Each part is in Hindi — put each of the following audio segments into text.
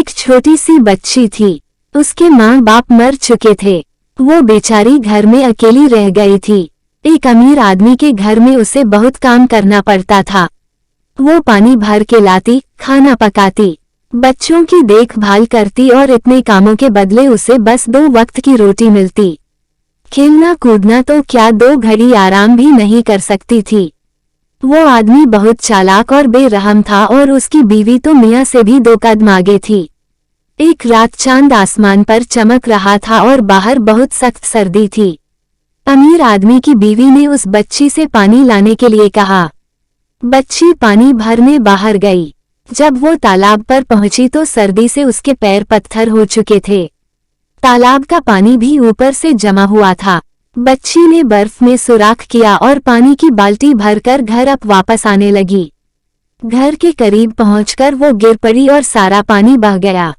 एक छोटी सी बच्ची थी। उसके माँ बाप मर चुके थे। वो बेचारी घर में अकेली रह गई थी। एक अमीर आदमी के घर में उसे बहुत काम करना पड़ता था। वो पानी भर के लाती, खाना पकाती, बच्चों की देखभाल करती और इतने कामों के बदले उसे बस 2 वक्त की रोटी मिलती। खेलना कूदना तो क्या 2 घड़ी आराम भी नहीं कर सकती थी। वो आदमी बहुत चालाक और बेरहम था और उसकी बीवी तो मियाँ से भी 2 कदम आगे थी। एक रात चांद आसमान पर चमक रहा था और बाहर बहुत सख्त सर्दी थी। अमीर आदमी की बीवी ने उस बच्ची से पानी लाने के लिए कहा। बच्ची पानी भरने बाहर गई। जब वो तालाब पर पहुंची तो सर्दी से उसके पैर पत्थर हो चुके थे। तालाब का पानी भी ऊपर से जमा हुआ था। बच्ची ने बर्फ में सुराख किया और पानी की बाल्टी भरकर घर अब वापस आने लगी। घर के करीब पहुंचकर वो गिर पड़ी और सारा पानी बह गया।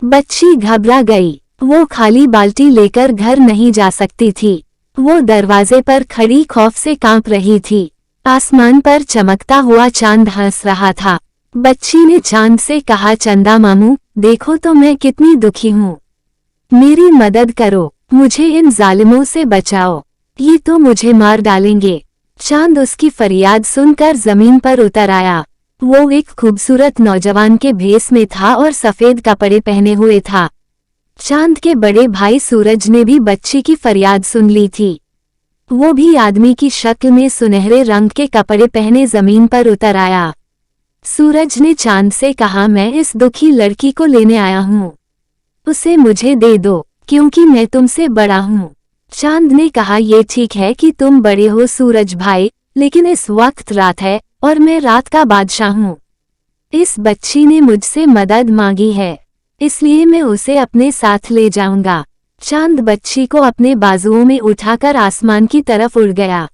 बच्ची घबरा गई। वो खाली बाल्टी लेकर घर नहीं जा सकती थी। वो दरवाजे पर खड़ी खौफ से कांप रही थी। आसमान पर चमकता हुआ चांद हंस रहा था। बच्ची ने चांद से कहा, चंदा मामू, देखो तो मैं कितनी दुखी हूँ। मेरी मदद करो, मुझे इन जालिमों से बचाओ, ये तो मुझे मार डालेंगे। चांद उसकी फरियाद सुनकर जमीन पर उतर आया। वो एक खूबसूरत नौजवान के भेस में था और सफेद कपड़े पहने हुए था। चांद के बड़े भाई सूरज ने भी बच्ची की फरियाद सुन ली थी। वो भी आदमी की शक्ल में सुनहरे रंग के कपड़े पहने जमीन पर उतर आया। सूरज ने चांद से कहा, मैं इस दुखी लड़की को लेने आया हूँ, उसे मुझे दे दो क्योंकि मैं तुमसे बड़ा हूँ। चांद ने कहा, ये ठीक है कि तुम बड़े हो सूरज भाई, लेकिन इस वक्त रात है और मैं रात का बादशाह हूँ। इस बच्ची ने मुझसे मदद मांगी है, इसलिए मैं उसे अपने साथ ले जाऊंगा। चांद बच्ची को अपने बाजुओं में उठाकर आसमान की तरफ उड़ गया।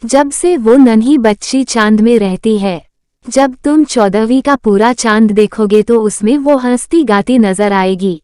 जब से वो नन्ही बच्ची चांद में रहती है। जब तुम 14वीं का पूरा चांद देखोगे तो उसमें वो हंसती गाती नजर आएगी।